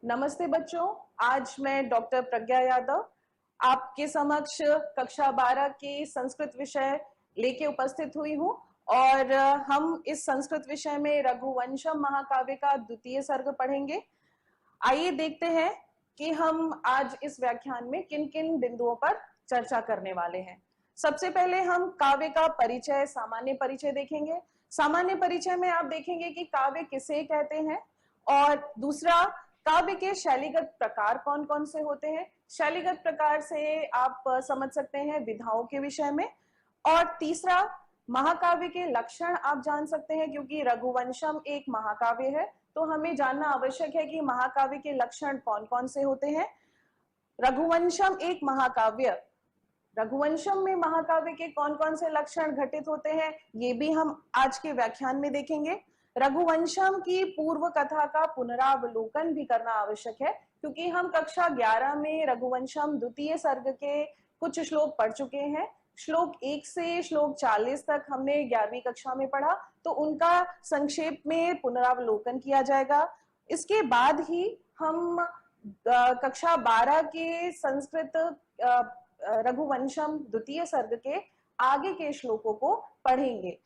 नमस्ते बच्चों, आज मैं डॉक्टर प्रज्ञा यादव आपके समक्ष कक्षा 12 के संस्कृत विषय लेके उपस्थित हुई हूँ और हम इस संस्कृत विषय में रघुवंशम महाकाव्य का द्वितीय सर्ग पढ़ेंगे। आइए देखते हैं कि हम आज इस व्याख्यान में किन किन बिंदुओं पर चर्चा करने वाले हैं। सबसे पहले हम काव्य का परिचय, सामान्य परिचय देखेंगे। सामान्य परिचय में आप देखेंगे कि काव्य किसे कहते हैं, और दूसरा काव्य के शैलीगत प्रकार कौन कौन से होते हैं। शैलीगत प्रकार से आप समझ सकते हैं विधाओं के विषय में। और तीसरा, महाकाव्य के लक्षण आप जान सकते हैं, क्योंकि रघुवंशम एक महाकाव्य है तो हमें जानना आवश्यक है कि महाकाव्य के लक्षण कौन कौन से होते हैं। रघुवंशम एक महाकाव्य, रघुवंशम में महाकाव्य के कौन कौन से लक्षण घटित होते हैं ये भी हम आज के व्याख्यान में देखेंगे। रघुवंशम की पूर्व कथा का पुनरावलोकन भी करना आवश्यक है, क्योंकि हम कक्षा 11 में रघुवंशम द्वितीय सर्ग के कुछ श्लोक पढ़ चुके हैं। श्लोक 1 से श्लोक 40 तक हमने 11वीं कक्षा में पढ़ा, तो उनका संक्षेप में पुनरावलोकन किया जाएगा। इसके बाद ही हम कक्षा 12 के संस्कृत रघुवंशम द्वितीय सर्ग के आगे के श्लोकों को पढ़ेंगे।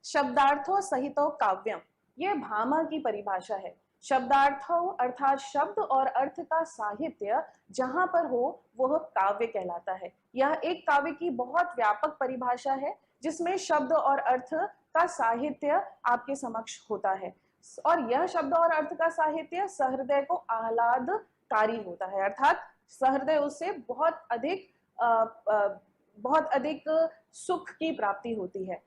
शब्दार्थों सहितो काव्यम, यह भामा की परिभाषा है। शब्दार्थों अर्थात शब्द और अर्थ का साहित्य जहां पर हो वह काव्य कहलाता है। यह एक काव्य की बहुत व्यापक परिभाषा है, जिसमें शब्द और अर्थ का साहित्य आपके समक्ष होता है, और यह शब्द और अर्थ का साहित्य सहृदय को आह्लादकारी होता है, अर्थात सहृदय उससे बहुत अधिक सुख की प्राप्ति होती है।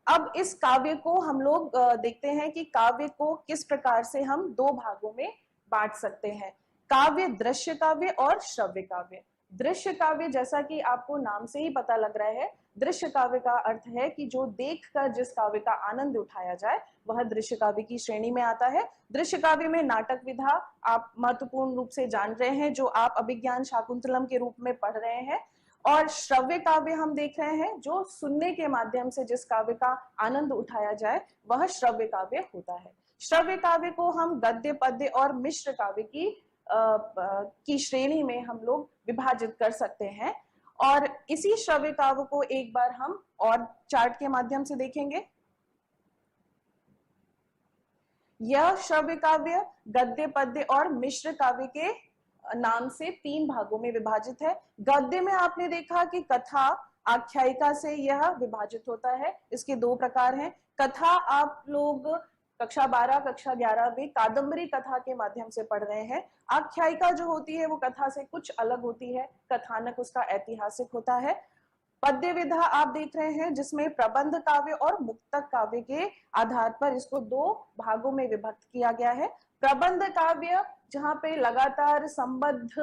अब इस काव्य को हम लोग देखते हैं कि काव्य को किस प्रकार से हम दो भागों में बांट सकते हैं। काव्य दृश्य काव्य और श्रव्य काव्य। दृश्य काव्य, जैसा कि आपको नाम से ही पता लग रहा है, दृश्य काव्य का अर्थ है कि जो देखकर जिस काव्य का आनंद उठाया जाए वह दृश्य काव्य की श्रेणी में आता है। दृश्य काव्य में नाटक विधा आप महत्वपूर्ण रूप से जान रहे हैं, जो आप अभिज्ञान शाकुंतलम के रूप में पढ़ रहे हैं। और श्रव्य काव्य हम देख रहे हैं, जो सुनने के माध्यम से जिस काव्य का आनंद उठाया जाए वह श्रव्य काव्य होता है। श्रव्य काव्य को हम गद्य, पद्य और मिश्र काव्य की श्रेणी में हम लोग विभाजित कर सकते हैं। और इसी श्रव्य काव्य को एक बार हम और चार्ट के माध्यम से देखेंगे। यह श्रव्य काव्य गद्य, पद्य और मिश्र काव्य के नाम से 3 भागों में विभाजित है। गद्य में आपने देखा कि कथा आख्यायिका से यह विभाजित होता है। इसके 2 प्रकार हैं। कथा आप लोग कक्षा 12, कक्षा 11 में कादंबरी कथा के माध्यम से पढ़ रहे हैं। आख्यायिका जो होती है वो कथा से कुछ अलग होती है, कथानक उसका ऐतिहासिक होता है। पद्य विधा आप देख रहे हैं, जिसमें प्रबंध काव्य और मुक्तक काव्य के आधार पर इसको 2 भागों में विभक्त किया गया है। प्रबंध काव्य जहां पे लगातार संबद्ध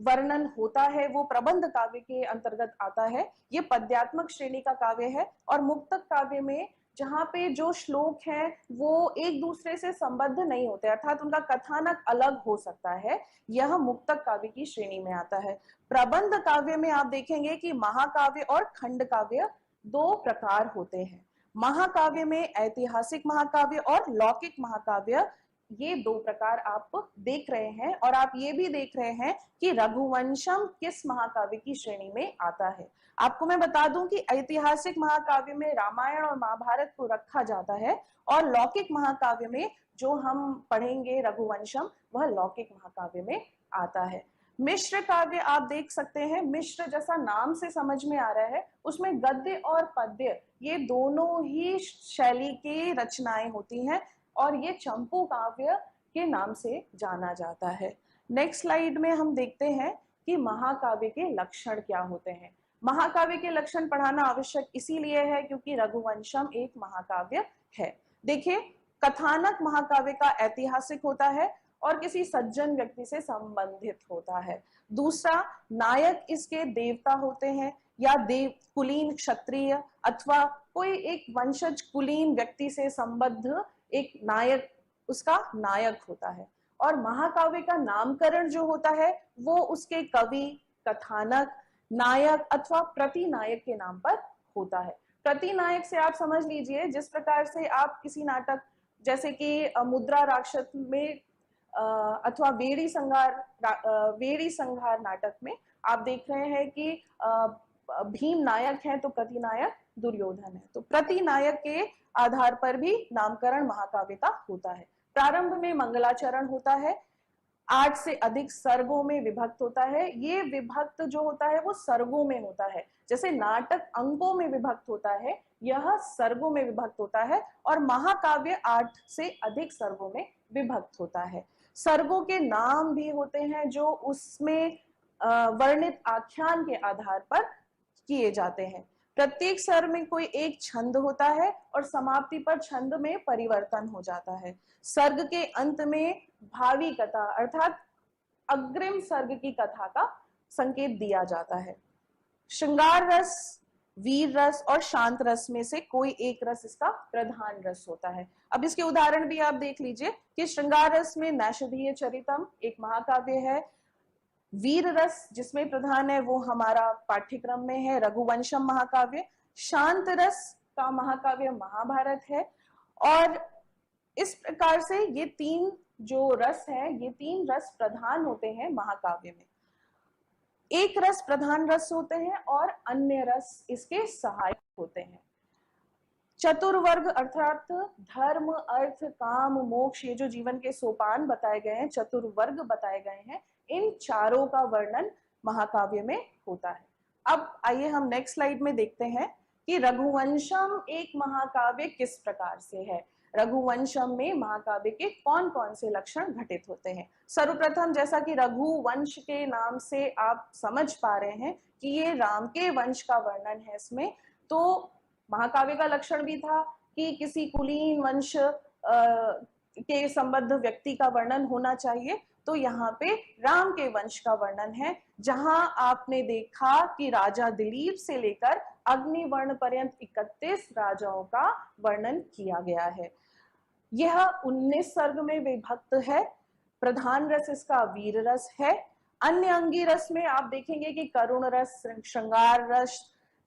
वर्णन होता है वो प्रबंध काव्य के अंतर्गत आता है, ये पद्यात्मक श्रेणी का काव्य है। और मुक्तक काव्य में जहां पे जो श्लोक हैं वो एक दूसरे से संबद्ध नहीं होते, अर्थात उनका कथानक अलग हो सकता है, यह मुक्तक काव्य की श्रेणी में आता है। प्रबंध काव्य में आप देखेंगे कि महाकाव्य और खंड काव्य 2 प्रकार होते हैं। महाकाव्य में ऐतिहासिक महाकाव्य और लौकिक महाकाव्य, ये 2 प्रकार आप देख रहे हैं। और आप ये भी देख रहे हैं कि रघुवंशम किस महाकाव्य की श्रेणी में आता है। आपको मैं बता दूं कि ऐतिहासिक महाकाव्य में रामायण और महाभारत को रखा जाता है, और लौकिक महाकाव्य में जो हम पढ़ेंगे रघुवंशम, वह लौकिक महाकाव्य में आता है। मिश्र काव्य आप देख सकते हैं, मिश्र जैसा नाम से समझ में आ रहा है, उसमें गद्य और पद्य ये दोनों ही शैली की रचनाएं होती हैं, और ये चंपू काव्य के नाम से जाना जाता है। नेक्स्ट स्लाइड में हम देखते हैं कि महाकाव्य के लक्षण क्या होते हैं। महाकाव्य के लक्षण पढ़ाना आवश्यक इसीलिए है क्योंकि रघुवंशम एक महाकाव्य है। देखिए, कथानक महाकाव्य का ऐतिहासिक होता है और किसी सज्जन व्यक्ति से संबंधित होता है। दूसरा, नायक इसके देवता होते हैं, या देव कुलीन क्षत्रिय अथवा कोई एक वंशज कुलीन व्यक्ति से संबद्ध एक नायक उसका नायक होता है। और महाकाव्य का नामकरण जो होता है वो उसके कवि, कथानक, नायक अथवा प्रतिनायक के नाम पर होता है। प्रतिनायक से आप समझ लीजिए जिस प्रकार से आप किसी नाटक जैसे कि मुद्रा राक्षस में अथवा वेड़ी संघार नाटक में आप देख रहे हैं कि भीम नायक है तो प्रतिनायक दुर्योधन है। तो प्रतिनायक के आधार पर भी नामकरण महाकाव्य का होता है। प्रारंभ में मंगलाचरण होता है, 8 से अधिक सर्गों में विभक्त होता है। ये विभक्त जो होता है वो सर्गों में होता है, जैसे नाटक अंकों में विभक्त होता है, यह सर्गों में विभक्त होता है। और महाकाव्य 8 से अधिक सर्गों में विभक्त होता है। सर्गों के नाम भी होते हैं जो उसमें वर्णित आख्यान के आधार पर किए जाते हैं। प्रत्येक स्वर में कोई एक छंद होता है और समाप्ति पर छंद में परिवर्तन हो जाता है। सर्ग के अंत में भावी कथा अर्थात अग्रिम सर्ग की कथा का संकेत दिया जाता है। श्रृंगार रस, वीर रस और शांत रस में से कोई एक रस इसका प्रधान रस होता है। अब इसके उदाहरण भी आप देख लीजिए कि श्रृंगार रस में नैषधीय चरितम एक महाकाव्य है। वीर रस जिसमें प्रधान है वो हमारा पाठ्यक्रम में है रघुवंशम महाकाव्य। शांत रस का महाकाव्य महाभारत है। और इस प्रकार से ये तीन जो रस है, ये तीन रस प्रधान होते हैं महाकाव्य में। एक रस प्रधान रस होते हैं और अन्य रस इसके सहायक होते हैं। चतुर्वर्ग अर्थात धर्म, अर्थ, काम, मोक्ष, ये जो जीवन के सोपान बताए गए हैं, चतुर्वर्ग बताए गए हैं, इन चारों का वर्णन महाकाव्य में होता है। अब आइए हम नेक्स्ट स्लाइड में देखते हैं कि रघुवंशम एक महाकाव्य किस प्रकार से है। रघुवंशम में महाकाव्य के कौन कौन से लक्षण घटित होते हैं। सर्वप्रथम जैसा कि रघुवंश के नाम से आप समझ पा रहे हैं कि ये राम के वंश का वर्णन है इसमें, तो महाकाव्य का लक्षण भी था कि किसी कुलीन वंश के संबद्ध व्यक्ति का वर्णन होना चाहिए। तो यहाँ पे राम के वंश का वर्णन है, जहां आपने देखा कि राजा दिलीप से लेकर अग्निवर्ण पर्यंत 31 राजाओं का वर्णन किया गया है। यह 19 सर्ग में विभक्त है। प्रधान रस इसका वीर रस है। अन्य अंगी रस में आप देखेंगे कि करुण रस, श्रृंगार रस,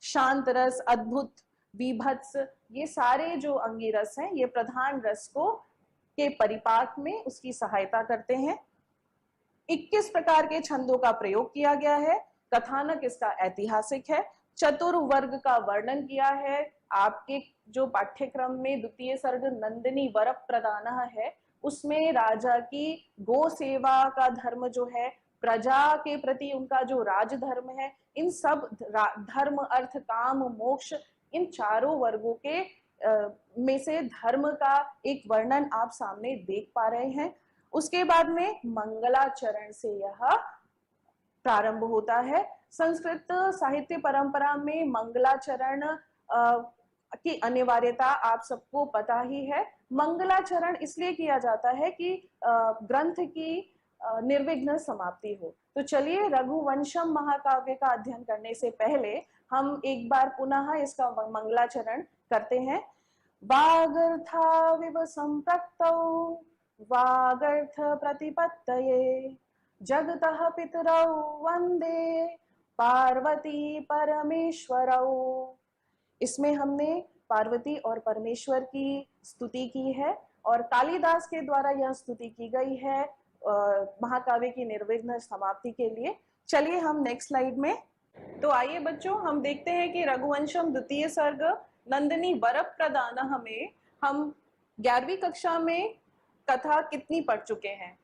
शांत रस, अद्भुत, बीभत्स, ये सारे जो अंगी रस हैं ये प्रधान रस को के परिपाक में उसकी सहायता करते हैं। 21 प्रकार के छंदों का प्रयोग किया गया है। कथानक इसका ऐतिहासिक है। चतुर्वर्ग का वर्णन किया है। आपके जो पाठ्यक्रम में द्वितीय सर्ग नंदिनी वर प्रदान है, उसमें राजा की गो सेवा का धर्म जो है, प्रजा के प्रति उनका जो राजधर्म है, इन सब धर्म, अर्थ, काम, मोक्ष, इन चारों वर्गों के में से धर्म का एक वर्णन आप सामने देख पा रहे हैं। उसके बाद में मंगलाचरण से यह प्रारंभ होता है। संस्कृत साहित्य परंपरा में मंगलाचरण की अनिवार्यता आप सबको पता ही है। मंगलाचरण इसलिए किया जाता है कि ग्रंथ की निर्विघ्न समाप्ति हो। तो चलिए रघुवंशम महाकाव्य का अध्ययन करने से पहले हम एक बार पुनः इसका मंगलाचरण करते हैं। वागर्थाविव संप्रक्तौ वागर्थ प्रतिपत्तये जगतः पितरौ वंदे पार्वती परमेश्वरौ। इसमें हमने पार्वती और परमेश्वर की स्तुति की है और कालिदास के द्वारा यह स्तुति की गई है महाकाव्य की निर्विघ्न समाप्ति के लिए। चलिए हम नेक्स्ट स्लाइड में, तो आइए बच्चों हम देखते हैं कि रघुवंशम द्वितीय सर्ग नंदिनी वर प्रदान में हम 11वीं कक्षा में कथा कितनी पढ़ चुके हैं।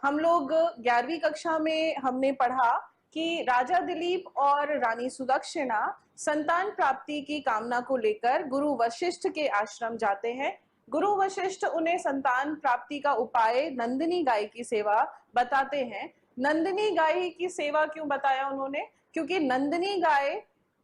हम लोग 11वीं कक्षा में हमने पढ़ा कि राजा दिलीप और रानी सुदक्षिणा संतान प्राप्ति की कामना को लेकर गुरु वशिष्ठ के आश्रम जाते हैं। गुरु वशिष्ठ उन्हें संतान प्राप्ति का उपाय नंदिनी गाय की सेवा बताते हैं। नंदिनी गाय की सेवा क्यों बताया उन्होंने? क्योंकि नंदिनी गाय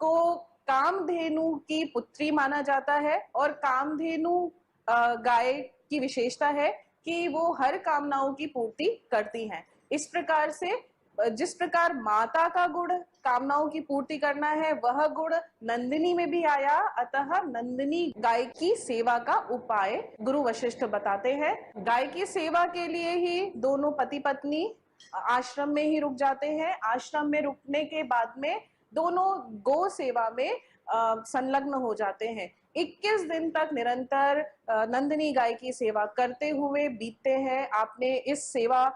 को कामधेनु की पुत्री माना जाता है और कामधेनु गाय की विशेषता है कि वो हर कामनाओं की पूर्ति करती हैं। इस प्रकार से जिस प्रकार माता का गुण कामनाओं की पूर्ति करना है, वह गुण नंदिनी में भी आया। अतः नंदिनी गाय की सेवा का उपाय गुरु वशिष्ठ बताते हैं। गाय की सेवा के लिए ही दोनों पति पत्नी आश्रम में ही रुक जाते हैं। आश्रम में रुकने के बाद में दोनों गो सेवा में संलग्न हो जाते हैं। 21 दिन तक निरंतर नंदिनी गाय की सेवा करते हुए बीतते हैं। आपने इस सेवा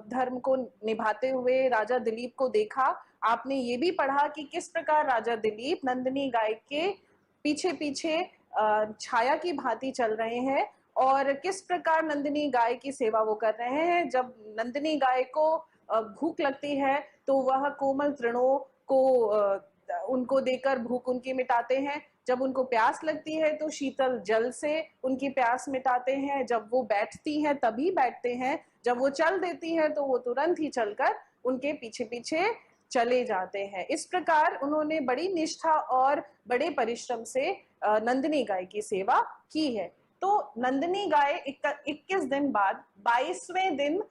धर्म को निभाते हुए राजा दिलीप को देखा। आपने ये भी पढ़ा कि किस प्रकार राजा दिलीप नंदिनी गाय के पीछे पीछे छाया की भांति चल रहे हैं और किस प्रकार नंदिनी गाय की सेवा वो कर रहे हैं। जब नंदिनी गाय को भूख लगती है तो वह कोमल तृणों को उनको देकर भूख उनकी मिटाते हैं। जब उनको प्यास लगती है तो शीतल जल से उनकी प्यास मिटाते हैं। जब वो बैठती हैं तभी बैठते हैं, जब वो चल देती है तो वो तुरंत ही चलकर उनके पीछे पीछे चले जाते हैं। इस प्रकार उन्होंने बड़ी निष्ठा और बड़े परिश्रम से नंदिनी गाय की सेवा की है। तो नंदिनी गाय 21 दिन बाद 22वें दिन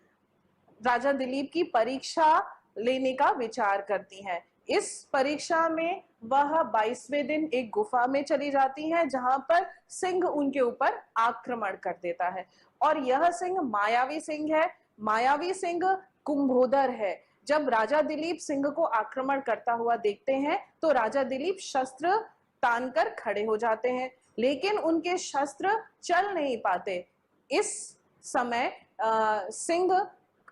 राजा दिलीप की परीक्षा लेने का विचार करती हैं। इस परीक्षा में वह 22वें दिन एक गुफा में चली जाती हैं जहां पर सिंह उनके ऊपर आक्रमण कर देता है और यह सिंह मायावी सिंह है। मायावी सिंह कुंभोदर है। जब राजा दिलीप सिंह को आक्रमण करता हुआ देखते हैं तो राजा दिलीप शस्त्र तानकर खड़े हो जाते हैं, लेकिन उनके शस्त्र चल नहीं पाते। इस समय सिंह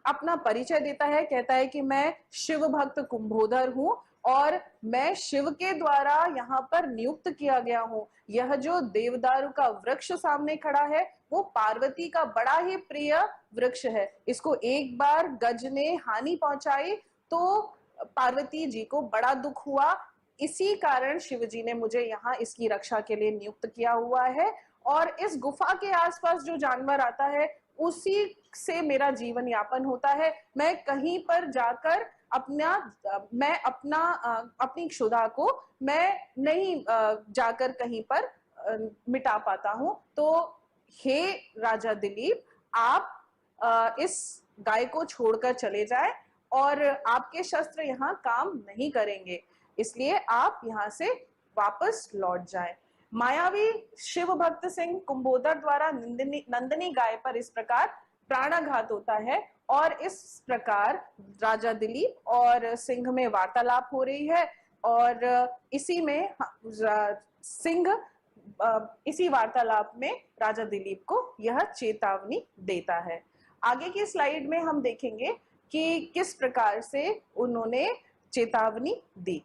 अपना परिचय देता है, कहता है कि मैं शिव भक्त कुंभोदर हूं और मैं शिव के द्वारा यहाँ पर नियुक्त किया गया हूं। यह जो देवदारू का वृक्ष सामने खड़ा है वो पार्वती का बड़ा ही प्रिय वृक्ष है। इसको एक बार गज ने हानि पहुंचाई तो पार्वती जी को बड़ा दुख हुआ। इसी कारण शिव जी ने मुझे यहाँ इसकी रक्षा के लिए नियुक्त किया हुआ है और इस गुफा के आसपास जो जानवर आता है उसी से मेरा जीवन यापन होता है। मैं कहीं पर जाकर अपनी क्षुधा को मैं नहीं जाकर कहीं पर मिटा पाता हूं। तो हे राजा दिलीप, आप इस गाय को छोड़कर चले जाएं और आपके शस्त्र यहाँ काम नहीं करेंगे, इसलिए आप यहाँ से वापस लौट जाएं। मायावी शिव भक्त सिंह कुंभोदर द्वारा नंदिनी गाय पर इस प्रकार प्राणाघात होता है और इस प्रकार राजा दिलीप और सिंह में वार्तालाप हो रही है और इसी में सिंह इसी वार्तालाप में राजा दिलीप को यह चेतावनी देता है। आगे की स्लाइड में हम देखेंगे कि किस प्रकार से उन्होंने चेतावनी दी।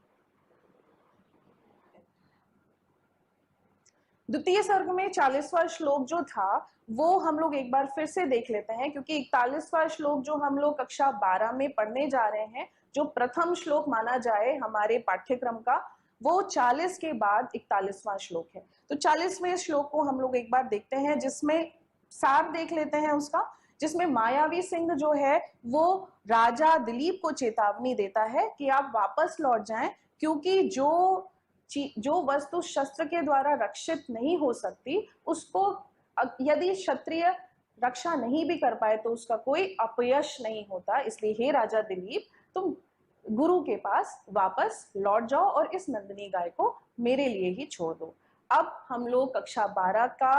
द्वितीय सर्ग में 40वां श्लोक जो था वो हम लोग एक बार फिर से देख लेते हैं, क्योंकि 41वां श्लोक जो हम लोग कक्षा 12 में पढ़ने जा रहे हैं, जो प्रथम श्लोक माना जाए हमारे पाठ्यक्रम का, वो 40 के बाद 41वां श्लोक है। तो 40वें श्लोक को हम लोग एक बार देखते हैं, जिसमें सार देख लेते हैं उसका, जिसमें मायावी सिंह जो है वो राजा दिलीप को चेतावनी देता है कि आप वापस लौट जाएं, क्योंकि जो वस्तु शस्त्र के द्वारा रक्षित नहीं हो सकती उसको यदि क्षत्रिय रक्षा नहीं भी कर पाए तो उसका कोई अपयश नहीं होता। इसलिए हे राजा दिलीप, तुम गुरु के पास वापस लौट जाओ और इस नंदिनी गाय को मेरे लिए ही छोड़ दो। अब हम लोग कक्षा 12 का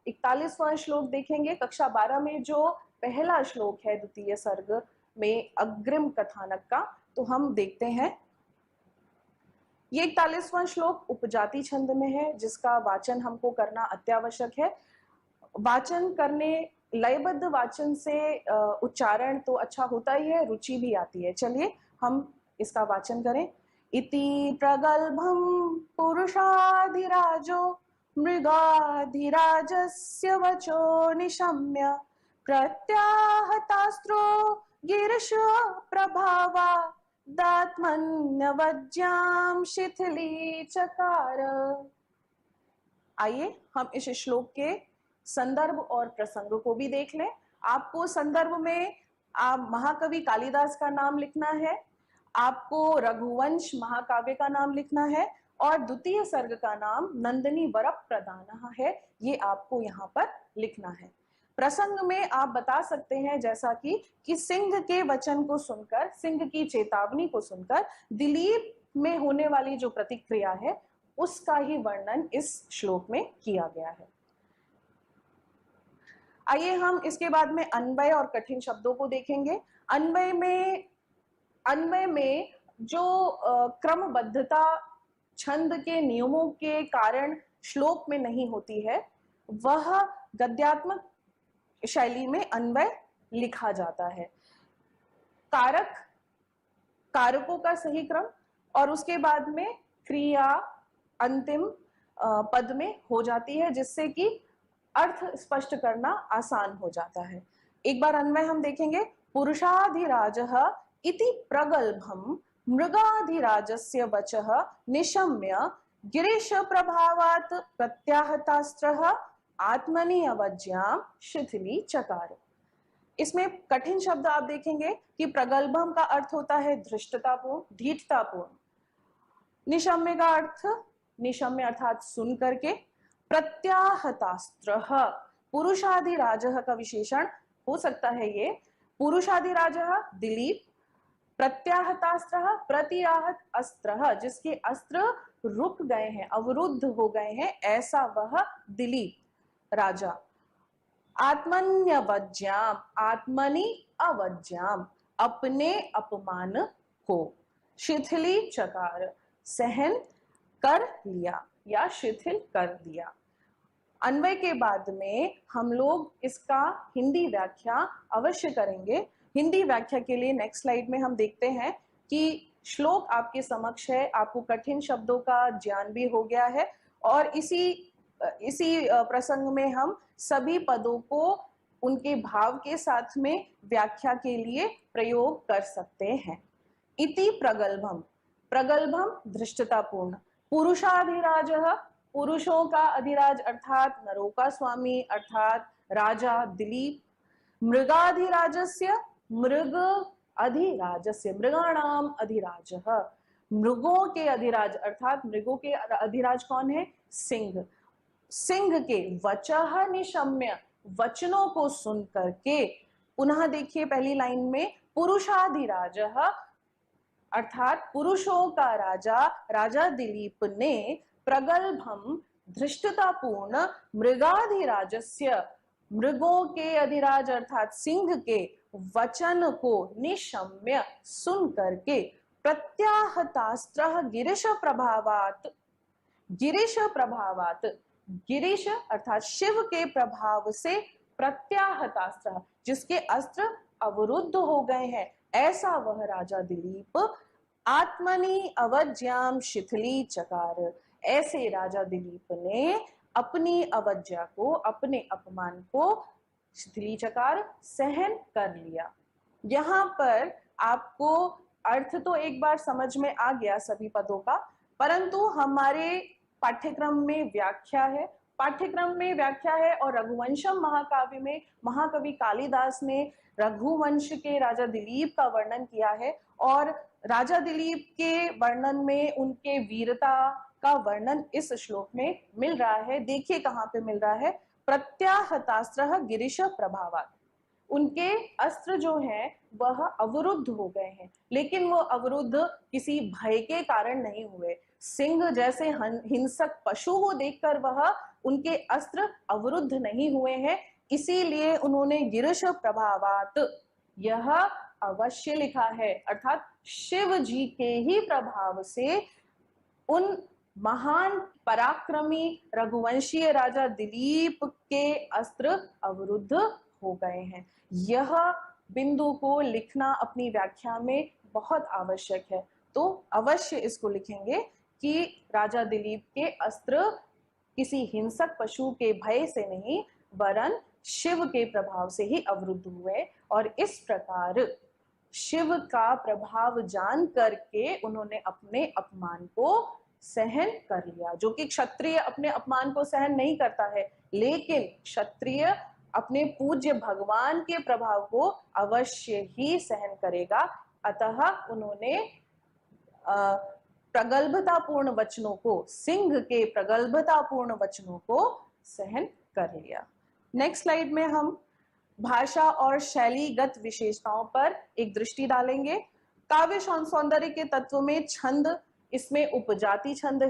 41वां श्लोक देखेंगे। कक्षा 12 में जो पहला श्लोक है द्वितीय सर्ग में अग्रिम कथानक का, तो हम देखते हैं। ये 41वां श्लोक उपजाति छंद में है, जिसका वाचन हमको करना अत्यावश्यक है। वाचन करने, लयबद्ध वाचन से उच्चारण तो अच्छा होता ही है, रुचि भी आती है। चलिए हम इसका वाचन करें। इति प्रगल्भं पुरुषाधिराजो मृगाधिराजस्य वचो निशम्य प्रत्याहतास्त्रो गिरिश प्रभावा दात्मन्यवज्याम शिथिली चकार। आइए हम इस श्लोक के संदर्भ और प्रसंग को भी देख लें। आपको संदर्भ में आप महाकवि कालिदास का नाम लिखना है, आपको रघुवंश महाकाव्य का नाम लिखना है और द्वितीय सर्ग का नाम नंदिनी वर प्रदानः है, ये आपको यहाँ पर लिखना है। प्रसंग में आप बता सकते हैं जैसा कि सिंह के वचन को सुनकर, सिंह की चेतावनी को सुनकर दिलीप में होने वाली जो प्रतिक्रिया है उसका ही वर्णन इस श्लोक में किया गया है। आइए हम इसके बाद में अन्वय और कठिन शब्दों को देखेंगे। अन्वय में जो क्रमबद्धता छंद के नियमों के कारण श्लोक में नहीं होती है, वह गद्यात्मक शैली में अन्वय लिखा जाता है। कारक, कारकों का सही क्रम और उसके बाद में क्रिया अंतिम पद में हो जाती है, जिससे कि अर्थ स्पष्ट करना आसान हो जाता है। एक बार अन्वय हम देखेंगे। पुरुषाधिराजः इति प्रगल्भम मृगाधिराजस्य वचः निशम्य गिरीश प्रभावात् प्रत्याहतास्त्रः आत्मनि अवज्ञाम शिथिली चकार। इसमें कठिन शब्द आप देखेंगे कि प्रगल्भम का अर्थ होता है धृष्टतापूर्ण, ढीठतापूर्ण। निशम्य का अर्थ, निशम्य अर्थात सुन करके। प्रत्याहतास्त्रः, पुरुषाधिराजः का विशेषण हो सकता है ये। पुरुषाधिराजः दिलीप, प्रत्याहतास्त्रः प्रतियाहत अस्त्रः, जिसके अस्त्र रुक गए हैं, अवरुद्ध हो गए हैं, ऐसा वह दिलीप राजा। आत्मन्यवज्ञाम, आत्मनि अवज्ञाम, अपने अपमान को। शिथिली चकार, सहन कर लिया या शिथिल कर दिया। अन्वय के बाद में हम लोग इसका हिंदी व्याख्या अवश्य करेंगे। हिंदी व्याख्या के लिए नेक्स्ट स्लाइड में हम देखते हैं कि श्लोक आपके समक्ष है, आपको कठिन शब्दों का ज्ञान भी हो गया है और इसी प्रसंग में हम सभी पदों को उनके भाव के साथ में व्याख्या के लिए प्रयोग कर सकते हैं। इति प्रगल्भम, प्रगल्भम धृष्टतापूर्ण। पुरुषाधिराजः, पुरुषों का अधिराज अर्थात नरों का स्वामी अर्थात राजा दिलीप। मृगाधिराजस्य, मृग अधिराजस्य, मृगाणाम अधिराजः, मृगों के अधिराज अर्थात मृगों के अधिराज कौन है? सिंह। सिंह के वचः निशम्य, वचनों को सुन करके। पुनः देखिए पहली लाइन में, पुरुषाधिराजः अर्थात पुरुषों का राजा, राजा दिलीप ने प्रगल्भम धृष्टतापूर्ण मृगाधिराजस्य, मृगों के अधिराज अर्थात सिंह के वचन को निशम्य सुन करके, प्रत्याहतास्त्रः गिरीश प्रभावात, गिरीश प्रभावात, गिरीश अर्थात शिव के प्रभाव से, प्रत्याहतास्त्र जिसके अस्त्र अवरुद्ध हो गए हैं, ऐसा वह राजा दिलीप आत्मनि अवज्ञाम शिथिली चकार, ऐसे राजा दिलीप ने अपनी अवज्ञा को, अपने अपमान को शिथिली चकार, सहन कर लिया। यहाँ पर आपको अर्थ तो एक बार समझ में आ गया सभी पदों का, परंतु हमारे पाठ्यक्रम में व्याख्या है, पाठ्यक्रम में व्याख्या है और रघुवंशम महाकाव्य में महाकवि कालिदास ने रघुवंश के राजा दिलीप का वर्णन किया है और राजा दिलीप के वर्णन में उनके वीरता का वर्णन इस श्लोक में मिल रहा है। देखिए कहाँ पे मिल रहा है, प्रत्याहतास्त्रः गिरीश प्रभावात्, उनके अस्त्र जो हैं वह अवरुद्ध हो गए हैं, लेकिन वो अवरुद्ध किसी भय के कारण नहीं हुए। सिंह जैसे हिंसक पशु को देखकर वह उनके अस्त्र अवरुद्ध नहीं हुए हैं, इसीलिए उन्होंने गिरीश प्रभावात्, यह अवश्य लिखा है, अर्थात शिव जी के ही प्रभाव से उन महान पराक्रमी रघुवंशीय राजा दिलीप के अस्त्र अवरुद्ध हो गए हैं। यह बिंदु को लिखना अपनी व्याख्या में बहुत आवश्यक है, तो अवश्य इसको लिखेंगे कि राजा दिलीप के अस्त्र किसी हिंसक पशु के भय से नहीं वरन शिव के प्रभाव से ही अवरुद्ध हुए और इस प्रकार शिव का प्रभाव जान करके उन्होंने अपने अपमान को सहन कर लिया। जो कि क्षत्रिय अपने अपमान को सहन नहीं करता है, लेकिन क्षत्रिय अपने पूज्य भगवान के प्रभाव को अवश्य ही सहन करेगा। अतः उन्होंने प्रगल्भतापूर्ण वचनों को, सिंह के प्रगल्भतापूर्ण वचनों को सहन कर लिया। नेक्स्ट स्लाइड में हम भाषा और शैलीगत विशेषताओं पर एक दृष्टि डालेंगे। काव्य सौंदर्य के तत्व में छंद, इसमें उपजाति छंद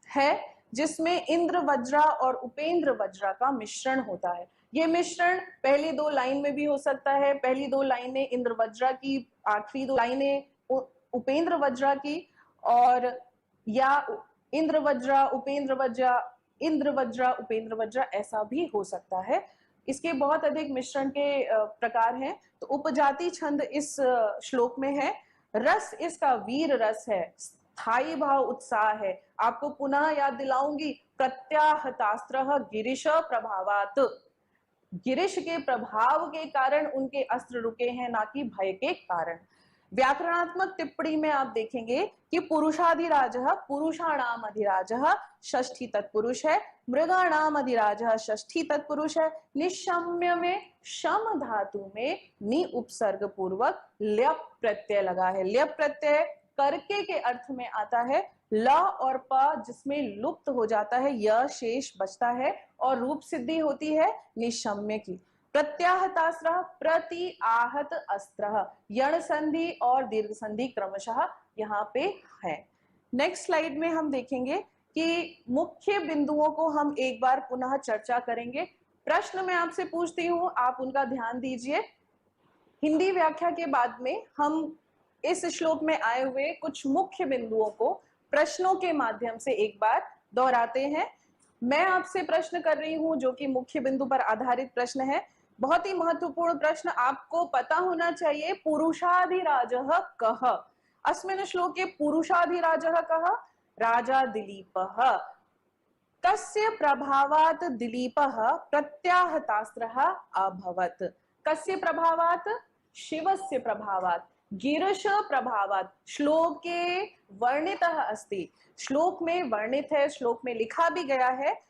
है जिसमें इंद्र वज्रा और उपेंद्र वज्रा का मिश्रण होता है। ये मिश्रण पहली दो लाइन में भी हो सकता है, पहली दो लाइनें इंद्र वज्रा की, आखिरी दो लाइनें उपेंद्र वज्रा की, और या इंद्र वज्र, उपेंद्र वज्र, इंद्र वज्र, उपेंद्र वज्र, ऐसा भी हो सकता है। इसके बहुत अधिक मिश्रण के प्रकार हैं। तो उपजाति छंद इस श्लोक में है। रस इसका वीर रस है, स्थायी भाव उत्साह है। आपको पुनः याद दिलाऊंगी, प्रत्याहतास्त्र गिरीश प्रभावात, गिरीश के प्रभाव के कारण उनके अस्त्र रुके हैं, ना कि भय के कारण। व्याकरणात्मक टिप्पणी में आप देखेंगे कि पुरुषाधिराज पुरुषाणाम अधिराज षष्ठी तत्पुरुष है, मृगाणाम अधिराज षष्ठी तत्पुरुष है। निशम्य में शम धातु में नि उपसर्ग पूर्वक ल्यप प्रत्यय लगा है। ल्यप प्रत्यय करके के अर्थ में आता है। ल और प जिसमें लुप्त हो जाता है, य शेष बचता है और रूप सिद्धि होती है निशम्य की। प्रत्याहतास्त्र प्रति आहत अस्त्र, यण संधि और दीर्घ संधि क्रमशः यहाँ पे है। नेक्स्ट स्लाइड में हम देखेंगे कि मुख्य बिंदुओं को हम एक बार पुनः चर्चा करेंगे। प्रश्न मैं आपसे पूछती हूँ, आप उनका ध्यान दीजिए। हिंदी व्याख्या के बाद में हम इस श्लोक में आए हुए कुछ मुख्य बिंदुओं को प्रश्नों के माध्यम से एक बार दोहराते हैं। मैं आपसे प्रश्न कर रही हूं जो कि मुख्य बिंदु पर आधारित प्रश्न है। बहुत ही महत्वपूर्ण प्रश्न, आपको पता होना चाहिए। पुरुषाधिराजः कः? अस्मिन् श्लोके पुरुषाधिराजः कः? राजा दिलीपः। कस्य प्रभावात् दिलीपः प्रत्याहतास्त्रः अभवत्? कस्य प्रभावात्? शिवस्य प्रभावात्, गिरीश प्रभावात्। श्लोके वर्णितः अस्ति, श्लोक में वर्णित है, श्लोक में लिखा भी गया है।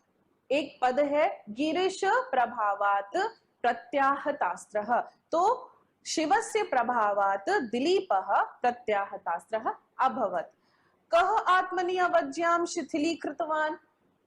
एक पद है गिरीश प्रभावात् प्रत्याहतास्त्रः, तो शिवस्य प्रभावात् दिलीपः प्रत्याहतास्त्रः अभवत्। कः आत्मनि अवज्ञां शिथिलीकृतवान्?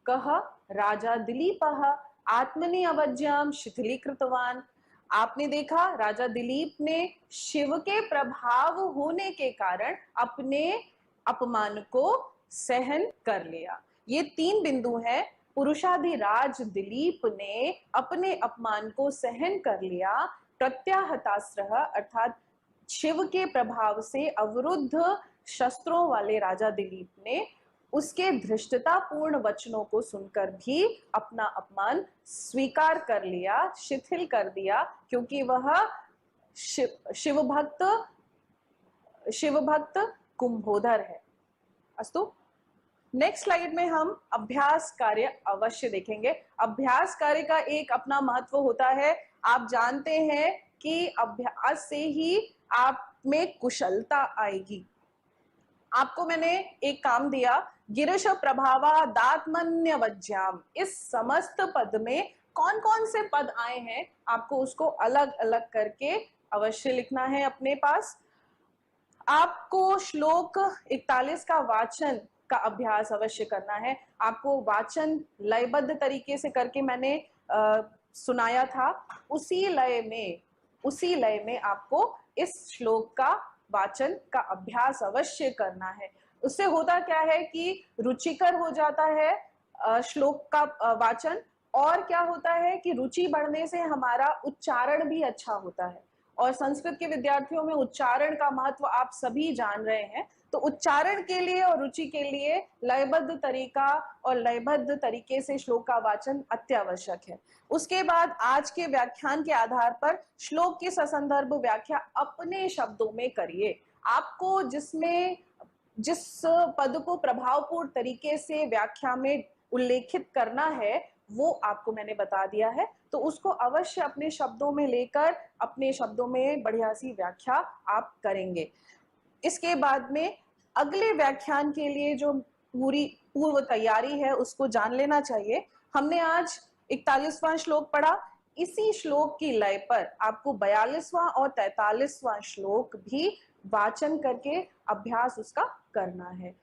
कः? राजा दिलीपः आत्मनि अवज्ञां शिथिलीकृतवान्। आपने देखा, राजा दिलीप ने शिव के प्रभाव होने के कारण अपने अपमान को सहन कर लिया। ये तीन बिंदु हैं। पुरुषाधिराज दिलीप ने अपने अपमान को सहन कर लिया। प्रत्याहतास्त्र अर्थात शिव के प्रभाव से अवरुद्ध शस्त्रों वाले राजा दिलीप ने उसके धृष्टतापूर्ण वचनों को सुनकर भी अपना अपमान स्वीकार कर लिया, शिथिल कर दिया, क्योंकि वह शिव भक्त कुंभोधर है। अस्तु, नेक्स्ट स्लाइड में हम अभ्यास कार्य अवश्य देखेंगे। अभ्यास कार्य का एक अपना महत्व होता है। आप जानते हैं कि अभ्यास से ही आप में कुशलता आएगी। आपको मैंने एक काम दिया, गिरीश प्रभावादात्मन्यवज्ञाम। इस समस्त पद में कौन कौन से पद आए हैं, आपको उसको अलग अलग करके अवश्य लिखना है अपने पास। आपको श्लोक 41 का वाचन का अभ्यास अवश्य करना है। आपको वाचन लयबद्ध तरीके से करके मैंने सुनाया था। उसी लय में आपको इस श्लोक का वाचन का अभ्यास अवश्य करना है। उससे होता क्या है कि रुचिकर हो जाता है श्लोक का वाचन, और क्या होता है कि रुचि बढ़ने से हमारा उच्चारण भी अच्छा होता है। और संस्कृत के विद्यार्थियों में उच्चारण का महत्व आप सभी जान रहे हैं। तो उच्चारण के लिए और रुचि के लिए लयबद्ध तरीका और लयबद्ध तरीके से श्लोक का वाचन अत्यावश्यक है। उसके बाद आज के व्याख्यान के आधार पर श्लोक की ससंदर्भ व्याख्या अपने शब्दों में करिए। आपको जिस पद को प्रभावपूर्ण तरीके से व्याख्या में उल्लेखित करना है वो आपको मैंने बता दिया है, तो उसको अवश्य अपने शब्दों में लेकर अपने शब्दों में बढ़िया सी व्याख्या आप करेंगे। इसके बाद में अगले व्याख्यान के लिए जो पूर्व तैयारी है उसको जान लेना चाहिए। हमने आज 41वां श्लोक पढ़ा। इसी श्लोक की लय पर आपको 42वां और 43वां श्लोक भी वाचन करके अभ्यास उसका करना है।